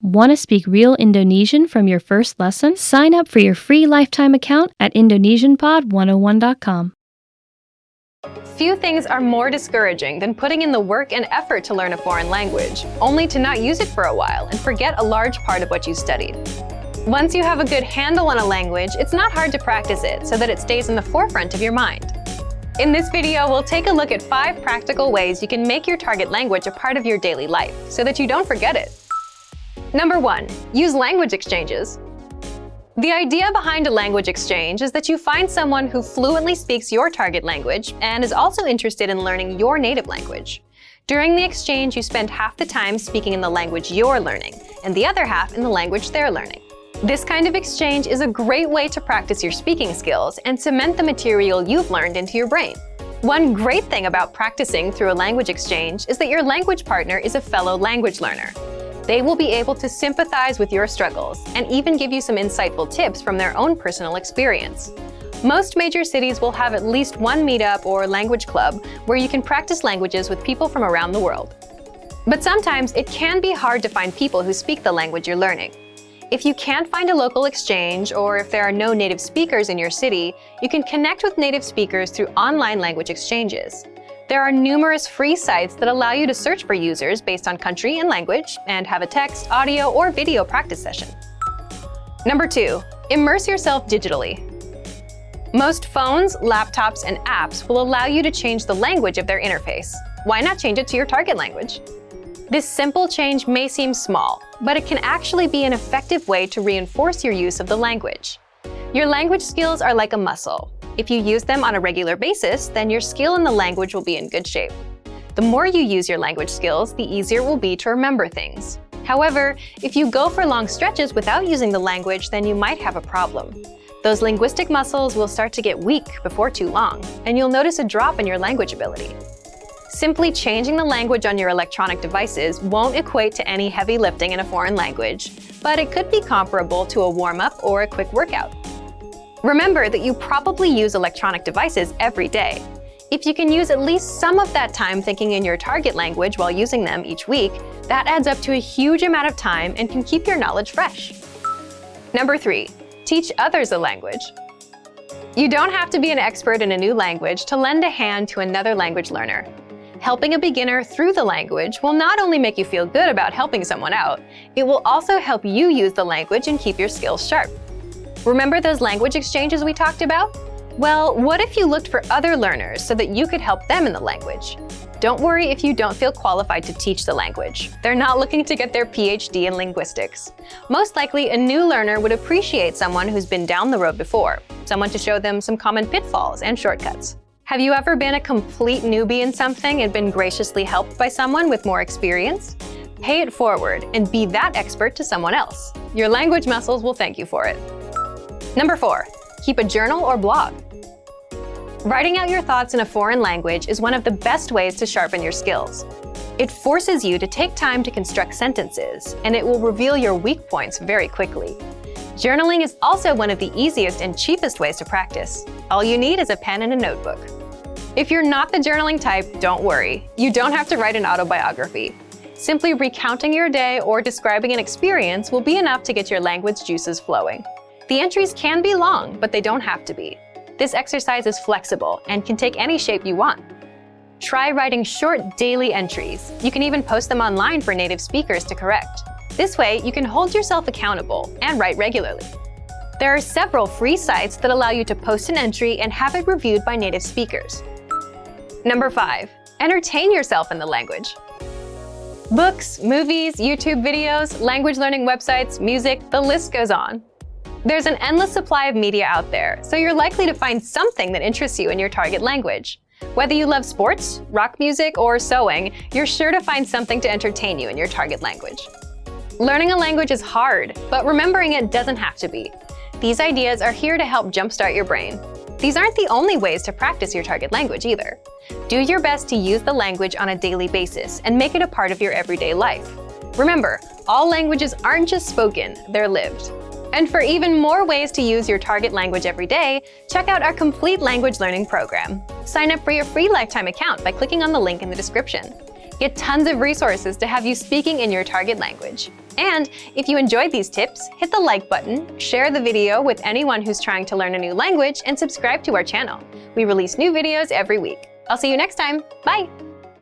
Want to speak real Indonesian from your first lesson? Sign up for your free lifetime account at indonesianpod101.com. Few things are more discouraging than putting in the work and effort to learn a foreign language, only to not use it for a while and forget a large part of what you studied. Once you have a good handle on a language, it's not hard to practice it so that it stays in the forefront of your mind. In this video, we'll take a look at 5 practical ways you can make your target language a part of your daily life so that you don't forget it. Number 1. Use language exchanges. The idea behind a language exchange is that you find someone who fluently speaks your target language and is also interested in learning your native language. During the exchange, you spend half the time speaking in the language you're learning and the other half in the language they're learning. This kind of exchange is a great way to practice your speaking skills and cement the material you've learned into your brain. One great thing about practicing through a language exchange is that your language partner is a fellow language learner. They will be able to sympathize with your struggles and even give you some insightful tips from their own personal experience. Most major cities will have at least one meetup or language club where you can practice languages with people from around the world. But sometimes it can be hard to find people who speak the language you're learning. If you can't find a local exchange, or if there are no native speakers in your city, you can connect with native speakers through online language exchanges. There are numerous free sites that allow you to search for users based on country and language, and have a text, audio, or video practice session. Number 2. Immerse yourself digitally. Most phones, laptops, and apps will allow you to change the language of their interface. Why not change it to your target language? This simple change may seem small, but it can actually be an effective way to reinforce your use of the language. Your language skills are like a muscle. If you use them on a regular basis, then your skill in the language will be in good shape. The more you use your language skills, the easier it will be to remember things. However, if you go for long stretches without using the language, then you might have a problem. Those linguistic muscles will start to get weak before too long, and you'll notice a drop in your language ability. Simply changing the language on your electronic devices won't equate to any heavy lifting in a foreign language, but it could be comparable to a warm-up or a quick workout. Remember that you probably use electronic devices every day. If you can use at least some of that time thinking in your target language while using them each week, that adds up to a huge amount of time and can keep your knowledge fresh. Number 3. Teach others a language. You don't have to be an expert in a new language to lend a hand to another language learner. Helping a beginner through the language will not only make you feel good about helping someone out, it will also help you use the language and keep your skills sharp. Remember those language exchanges we talked about? Well, what if you looked for other learners so that you could help them in the language? Don't worry if you don't feel qualified to teach the language. They're not looking to get their PhD in linguistics. Most likely, a new learner would appreciate someone who's been down the road before, someone to show them some common pitfalls and shortcuts. Have you ever been a complete newbie in something and been graciously helped by someone with more experience? Pay it forward and be that expert to someone else. Your language muscles will thank you for it. Number 4. Keep a journal or blog. Writing out your thoughts in a foreign language is one of the best ways to sharpen your skills. It forces you to take time to construct sentences, and it will reveal your weak points very quickly. Journaling is also one of the easiest and cheapest ways to practice. All you need is a pen and a notebook. If you're not the journaling type, don't worry. You don't have to write an autobiography. Simply recounting your day or describing an experience will be enough to get your language juices flowing. The entries can be long, but they don't have to be. This exercise is flexible and can take any shape you want. Try writing short daily entries. You can even post them online for native speakers to correct. This way, you can hold yourself accountable and write regularly. There are several free sites that allow you to post an entry and have it reviewed by native speakers. Number 5. Entertain yourself in the language. Books, movies, YouTube videos, language learning websites, music, the list goes on. There's an endless supply of media out there, so you're likely to find something that interests you in your target language. Whether you love sports, rock music, or sewing, you're sure to find something to entertain you in your target language. Learning a language is hard, but remembering it doesn't have to be. These ideas are here to help jumpstart your brain. These aren't the only ways to practice your target language either. Do your best to use the language on a daily basis and make it a part of your everyday life. Remember, all languages aren't just spoken, they're lived. And for even more ways to use your target language every day, check out our complete language learning program. Sign up for your free lifetime account by clicking on the link in the description. Get tons of resources to have you speaking in your target language. And if you enjoyed these tips, hit the like button, share the video with anyone who's trying to learn a new language, and subscribe to our channel. We release new videos every week. I'll see you next time. Bye!